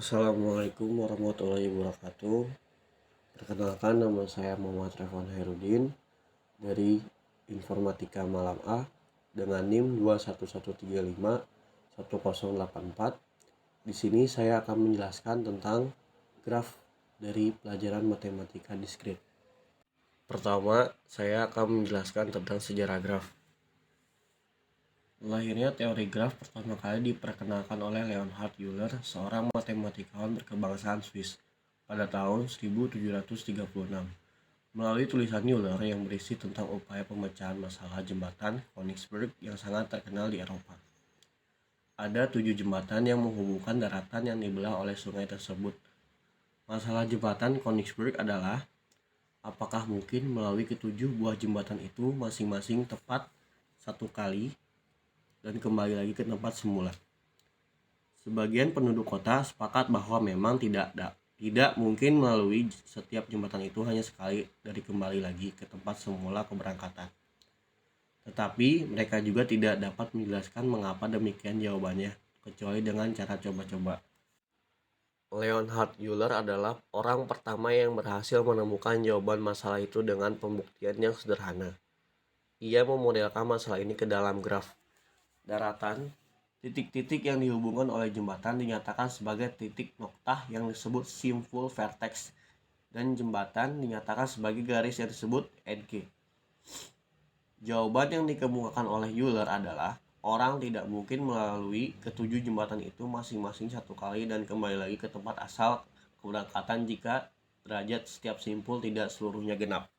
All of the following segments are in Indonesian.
Assalamualaikum warahmatullahi wabarakatuh. Perkenalkan, nama saya Muhammad Revon Herudin dari Informatika Malam A dengan NIM 211351084. Di sini saya akan menjelaskan tentang graf dari pelajaran matematika diskrit. Pertama, saya akan menjelaskan tentang sejarah graf. Lahirnya teori graf pertama kali diperkenalkan oleh Leonhard Euler, seorang matematikawan berkebangsaan Swiss, pada tahun 1736. Melalui tulisan Euler yang berisi tentang upaya pemecahan masalah jembatan Königsberg yang sangat terkenal di Eropa. Ada 7 jembatan yang menghubungkan daratan yang dibelah oleh sungai tersebut. Masalah jembatan Königsberg adalah apakah mungkin melalui ketujuh buah jembatan itu masing-masing tepat satu kali dan kembali lagi ke tempat semula. Sebagian penduduk kota sepakat bahwa memang tidak mungkin melalui setiap jembatan itu hanya sekali dari kembali lagi ke tempat semula keberangkatan. Tetapi mereka juga tidak dapat menjelaskan mengapa demikian jawabannya, kecuali dengan cara coba-coba. Leonhard Euler adalah orang pertama yang berhasil menemukan jawaban masalah itu dengan pembuktian yang sederhana. Ia memodelkan masalah ini ke dalam graf. Daratan, titik-titik yang dihubungkan oleh jembatan dinyatakan sebagai titik noktah yang disebut simple vertex, dan jembatan dinyatakan sebagai garis yang disebut edge. Jawaban yang dikemukakan oleh Euler adalah orang tidak mungkin melalui ketujuh jembatan itu masing-masing satu kali dan kembali lagi ke tempat asal keberangkatan jika derajat setiap simpul tidak seluruhnya genap.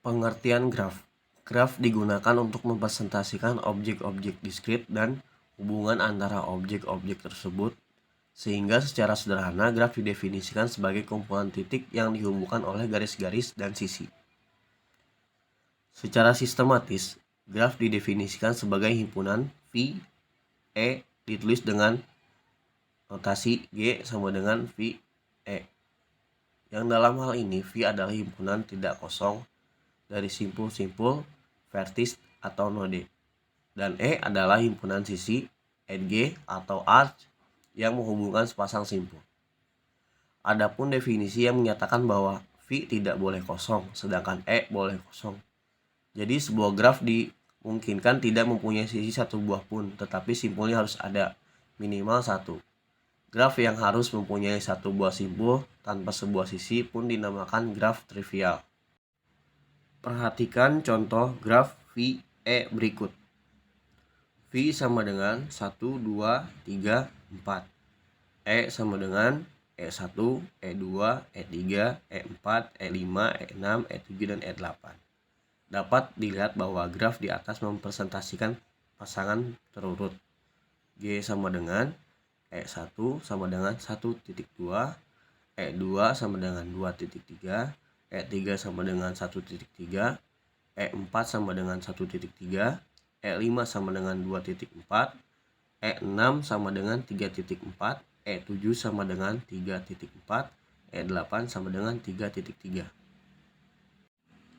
Pengertian graf. Graf digunakan untuk mempresentasikan objek-objek diskrit dan hubungan antara objek-objek tersebut, sehingga secara sederhana graf didefinisikan sebagai kumpulan titik yang dihubungkan oleh garis-garis dan sisi. Secara sistematis, graf didefinisikan sebagai himpunan V, E ditulis dengan notasi G sama dengan V, E. Yang dalam hal ini V adalah himpunan tidak kosong dari simpul-simpul, vertis atau node, dan E adalah himpunan sisi, edge atau arc yang menghubungkan sepasang simpul. Adapun definisi yang menyatakan bahwa V tidak boleh kosong, sedangkan E boleh kosong. Jadi sebuah graf dimungkinkan tidak mempunyai sisi satu buah pun, tetapi simpulnya harus ada, minimal satu. Graf yang harus mempunyai satu buah simpul tanpa sebuah sisi pun dinamakan graf trivial. Perhatikan contoh graf VE berikut. V sama dengan 1, 2, 3, 4. E sama dengan E1, E2, E3, E4, E5, E6, E7, dan E8. Dapat dilihat bahwa graf di atas mempresentasikan pasangan terurut. G sama dengan E1 sama dengan 1,2, E2 sama dengan 2,3, E3 sama dengan 1,3, E4 sama dengan 1,3, E5 sama dengan 2,4, E6 sama dengan 3,4, E7 sama dengan 3,4, E8 sama dengan 3,3.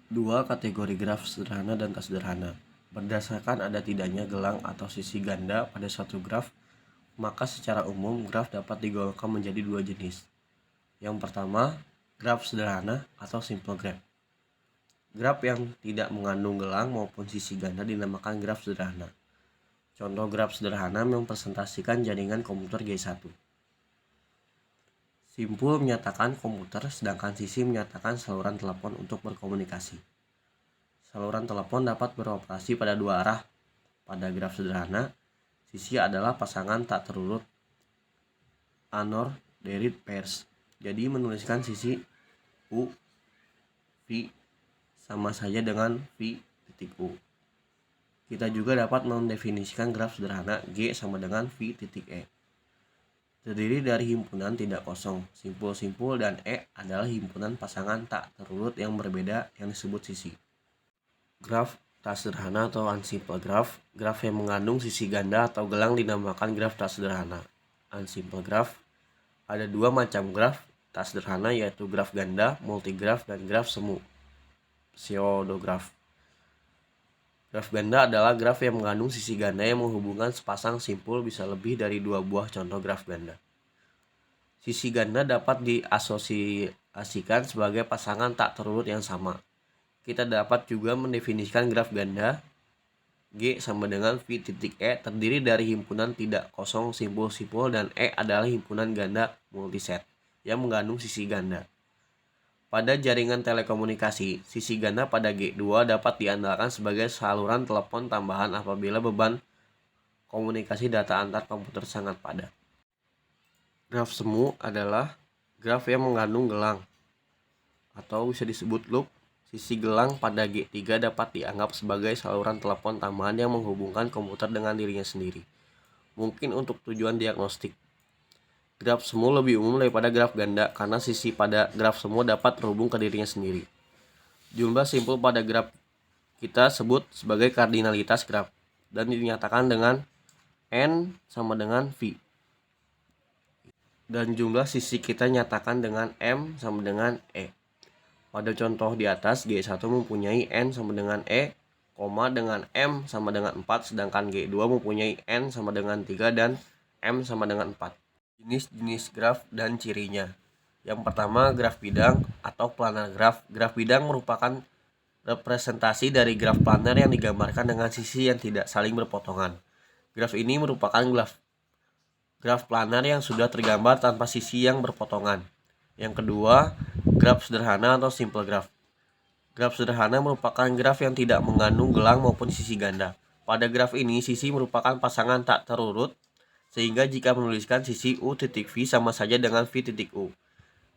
Dua kategori graf sederhana dan tak sederhana. Berdasarkan ada tidaknya gelang atau sisi ganda pada suatu graf, maka secara umum graf dapat digolongkan menjadi dua jenis. Yang pertama, graf sederhana atau simple graph. Graf yang tidak mengandung gelang maupun sisi ganda dinamakan graf sederhana. Contoh graf sederhana mempresentasikan jaringan komputer G1. Simpul menyatakan komputer, sedangkan sisi menyatakan saluran telepon untuk berkomunikasi. Saluran telepon dapat beroperasi pada dua arah. Pada graf sederhana, sisi adalah pasangan tak terurut unordered pairs. Jadi menuliskan sisi U, V sama saja dengan V titik U. Kita juga dapat mendefinisikan graf sederhana G sama dengan V titik E. Terdiri dari himpunan tidak kosong, simpul-simpul, dan E adalah himpunan pasangan tak terurut yang berbeda yang disebut sisi. Graf tak sederhana atau unsimple graph. Graf yang mengandung sisi ganda atau gelang dinamakan graf tak sederhana. Unsimple graph. Ada dua macam graf tak sederhana, yaitu graf ganda, multigraf, dan graf semu, pseudograf. Graf ganda adalah graf yang mengandung sisi ganda yang menghubungkan sepasang simpul, bisa lebih dari dua buah contoh graf ganda. Sisi ganda dapat diasosiasikan sebagai pasangan tak terurut yang sama. Kita dapat juga mendefinisikan graf ganda G sama dengan V titik E terdiri dari himpunan tidak kosong simpul-simpul dan E adalah himpunan ganda multiset yang mengandung sisi ganda. Pada jaringan telekomunikasi, sisi ganda pada G2 dapat diandalkan sebagai saluran telepon tambahan apabila beban komunikasi data antar komputer sangat padat. Graf semu adalah graf yang mengandung gelang atau bisa disebut loop. Sisi gelang pada G3 dapat dianggap sebagai saluran telepon tambahan yang menghubungkan komputer dengan dirinya sendiri, mungkin untuk tujuan diagnostik. Graf semu lebih umum daripada graf ganda karena sisi pada graf semu dapat terhubung ke dirinya sendiri. Jumlah simpul pada graf kita sebut sebagai kardinalitas graf dan dinyatakan dengan N sama dengan V. Dan jumlah sisi kita nyatakan dengan M sama dengan E. Pada contoh di atas, G1 mempunyai N sama dengan E, dengan M sama dengan 4, sedangkan G2 mempunyai N sama dengan 3 dan M sama dengan 4. Jenis-jenis graf dan cirinya. Yang pertama, graf bidang atau planar graf. Graf bidang merupakan representasi dari graf planar yang digambarkan dengan sisi yang tidak saling berpotongan. Graf ini merupakan graf planar yang sudah tergambar tanpa sisi yang berpotongan. Yang kedua, graf sederhana atau simple graph. Graf sederhana merupakan graf yang tidak mengandung gelang maupun sisi ganda. Pada graf ini, sisi merupakan pasangan tak terurut, sehingga jika menuliskan sisi U titik V sama saja dengan V titik U,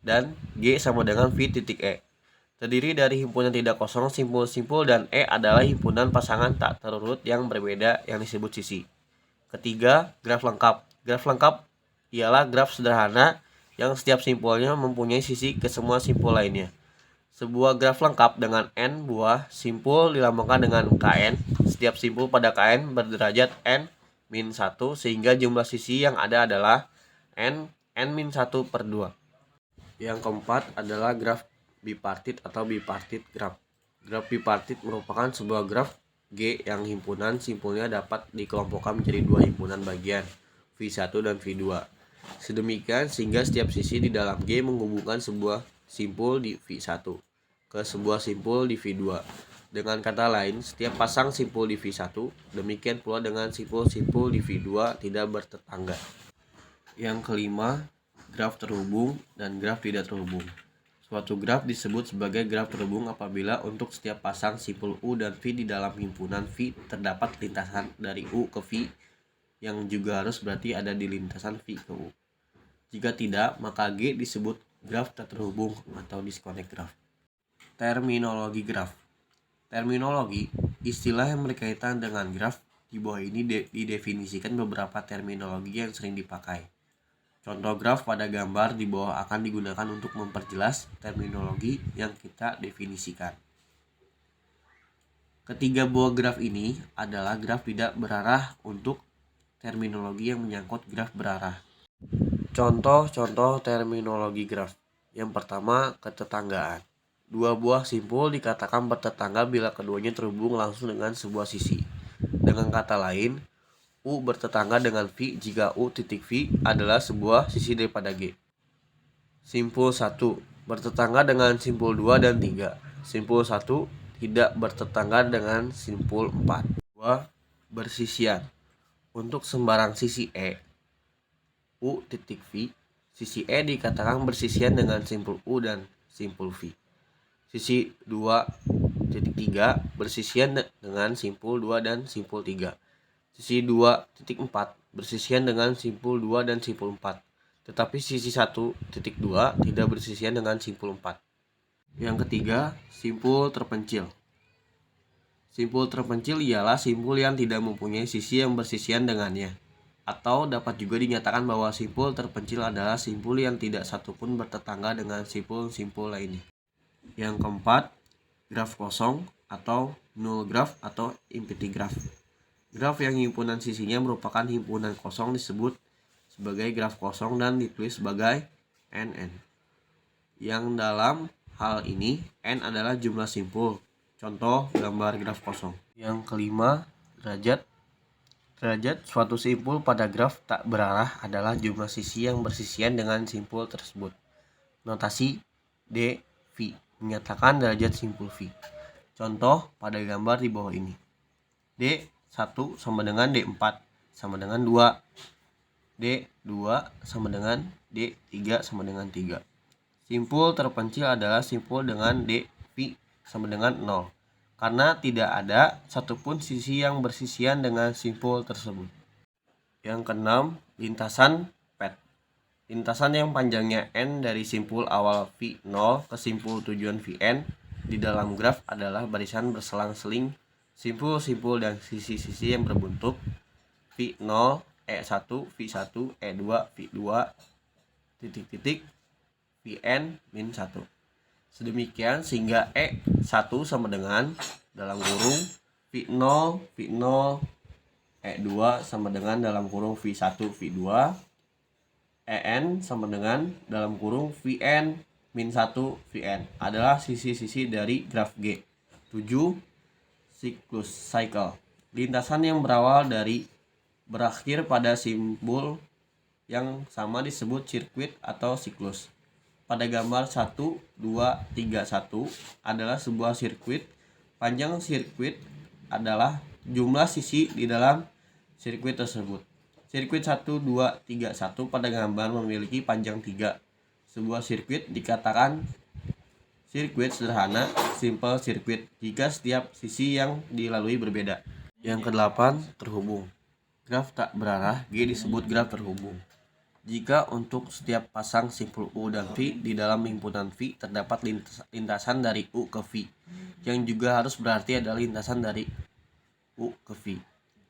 dan G sama dengan V titik E. Terdiri dari himpunan tidak kosong, simpul-simpul, dan E adalah himpunan pasangan tak terurut yang berbeda yang disebut sisi. Ketiga, graf lengkap. Graf lengkap ialah graf sederhana yang setiap simpulnya mempunyai sisi ke semua simpul lainnya. Sebuah graf lengkap dengan N buah simpul dilambangkan dengan Kn. Setiap simpul pada Kn berderajat N-1 sehingga jumlah sisi yang ada adalah N-1/2. Yang keempat adalah graf bipartit atau bipartit graf. Graf bipartit merupakan sebuah graf G yang himpunan simpulnya dapat dikelompokkan menjadi dua himpunan bagian, V1 dan V2. Sedemikian sehingga setiap sisi di dalam G menghubungkan sebuah simpul di V1 ke sebuah simpul di V2. Dengan kata lain, setiap pasang simpul di V1, demikian pula dengan simpul-simpul di V2 tidak bertetangga. Yang kelima, graf terhubung dan graf tidak terhubung. Suatu graf disebut sebagai graf terhubung apabila untuk setiap pasang simpul U dan V di dalam himpunan V terdapat lintasan dari U ke V yang juga harus berarti ada di lintasan V ke U. Jika tidak, maka G disebut graf tak terhubung atau disconnect graph. Terminologi graf. Terminologi, istilah yang berkaitan dengan graf. Di bawah ini didefinisikan beberapa terminologi yang sering dipakai. Contoh graf pada gambar di bawah akan digunakan untuk memperjelas terminologi yang kita definisikan. Ketiga buah graf ini adalah graf tidak berarah untuk terminologi yang menyangkut graf berarah. Contoh-contoh terminologi graf. Yang pertama, ketetanggaan. Dua buah simpul dikatakan bertetangga bila keduanya terhubung langsung dengan sebuah sisi. Dengan kata lain, U bertetangga dengan V jika U titik V adalah sebuah sisi daripada G. Simpul 1 bertetangga dengan simpul 2 dan 3. Simpul 1 tidak bertetangga dengan simpul 4. 2. Bersisian. Untuk sembarang sisi E, U titik V, sisi E dikatakan bersisian dengan simpul U dan simpul V. Sisi 2.3 bersisian dengan simpul 2 dan simpul 3. Sisi 2.4 bersisian dengan simpul 2 dan simpul 4. Tetapi sisi 1.2 tidak bersisian dengan simpul 4. Yang ketiga, simpul terpencil. Simpul terpencil ialah simpul yang tidak mempunyai sisi yang bersisian dengannya. Atau dapat juga dinyatakan bahwa simpul terpencil adalah simpul yang tidak satupun bertetangga dengan simpul-simpul lainnya. Yang keempat, graf kosong atau null graph atau empty graph. Graf yang himpunan sisinya merupakan himpunan kosong disebut sebagai graf kosong dan ditulis sebagai NN. Yang dalam hal ini, N adalah jumlah simpul. Contoh gambar graf kosong. Yang kelima, derajat Derajat suatu simpul pada graf tak berarah adalah jumlah sisi yang bersisian dengan simpul tersebut. Notasi D, V menyatakan derajat simpul V. Contoh pada gambar di bawah ini. D1 sama dengan D4 sama dengan 2. D2 sama dengan D3 sama dengan 3. Simpul terpencil adalah simpul dengan dV sama dengan 0. Karena tidak ada satupun sisi yang bersisian dengan simpul tersebut. Yang keenam, lintasan PET. Lintasan yang panjangnya N dari simpul awal V0 ke simpul tujuan Vn di dalam graf adalah barisan berselang-seling simpul-simpul dan sisi-sisi yang berbentuk V0, E1, V1, E2, V2, titik-titik, Vn min 1. Sedemikian sehingga E1 sama dengan dalam kurung V0, V0, E2 sama dengan dalam kurung V1, V2, En sama dengan dalam kurung Vn min 1, Vn adalah sisi-sisi dari graf G. 7. Siklus cycle. Lintasan yang berawal dari berakhir pada simpul yang sama disebut sirkuit atau siklus. Pada gambar 1, 2, 3, 1 adalah sebuah sirkuit. Panjang sirkuit adalah jumlah sisi di dalam sirkuit tersebut. Sirkuit 1, 2, 3, 1 pada gambar memiliki panjang 3. Sebuah sirkuit dikatakan sirkuit sederhana, simple circuit, jika setiap sisi yang dilalui berbeda. Yang kedelapan, terhubung. Graf tak berarah G disebut graf terhubung. Jika untuk setiap pasang simpul U dan V di dalam himpunan V terdapat lintasan dari U ke V, yang juga harus berarti adalah lintasan dari U ke V.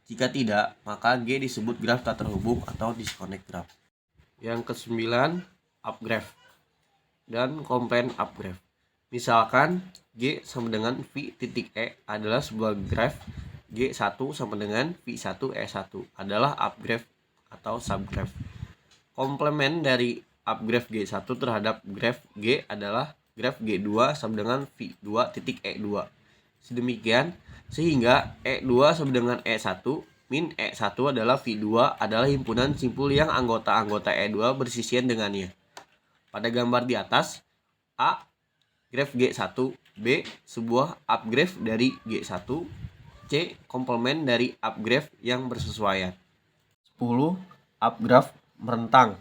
Jika tidak, maka G disebut graf tak terhubung atau disconnect graph. Yang kesembilan, upgraph dan komplain upgraph. Misalkan G sama dengan V titik E adalah sebuah graf, G1 sama dengan V1 E1 adalah upgraph atau subgraph. Komplement dari upgraph G1 terhadap graf G adalah graf G2 sama dengan V2 titik E2. Sedemikian sehingga E2 sama dengan E1 min E1 adalah V2 adalah himpunan simpul yang anggota-anggota E2 bersisian dengannya. Pada gambar di atas, A graf G1, B sebuah upgraph dari G1, C komplement dari upgraph yang bersesuaian. 10. Upgraph merentang.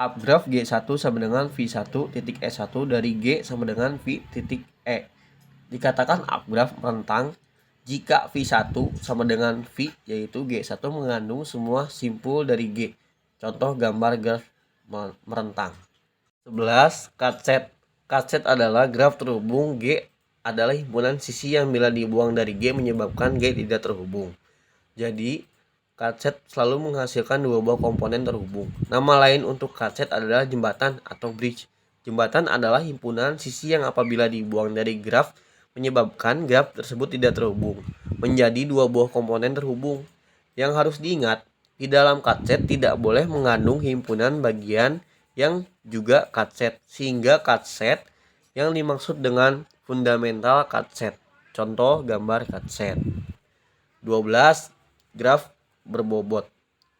Upgraph G1 sama dengan V1 titik E1 dari G sama dengan V titik E. Dikatakan upgraph merentang jika V1 sama dengan V, yaitu G1 mengandung semua simpul dari G. Contoh gambar graf merentang. 11. Cut-set. Cut-set adalah graf terhubung G adalah himpunan sisi yang bila dibuang dari G menyebabkan G tidak terhubung. Jadi, cut-set selalu menghasilkan dua buah komponen terhubung. Nama lain untuk cut-set adalah jembatan atau bridge. Jembatan adalah himpunan sisi yang apabila dibuang dari graf menyebabkan graf tersebut tidak terhubung menjadi dua buah komponen terhubung. Yang harus diingat, di dalam cut-set tidak boleh mengandung himpunan bagian yang juga cut-set, sehingga cut-set yang dimaksud dengan fundamental cut-set. Contoh gambar cut-set. 12. Graf berbobot.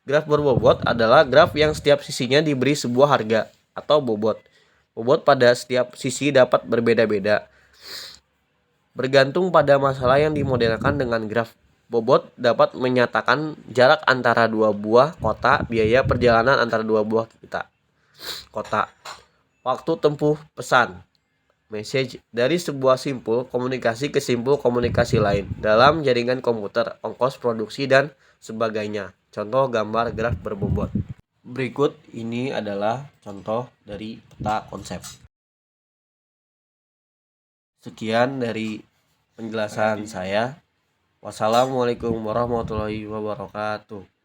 Graf berbobot adalah graf yang setiap sisinya diberi sebuah harga atau bobot. Bobot pada setiap sisi dapat berbeda-beda, bergantung pada masalah yang dimodelkan dengan graf. Bobot dapat menyatakan jarak antara dua buah kota, biaya perjalanan antara dua buah kota, waktu tempuh pesan, message dari sebuah simpul komunikasi ke simpul komunikasi lain dalam jaringan komputer, ongkos produksi, dan sebagainya. Contoh gambar graf berbobot. Berikut ini adalah contoh dari peta konsep. Sekian dari penjelasan saya. Wassalamualaikum warahmatullahi wabarakatuh.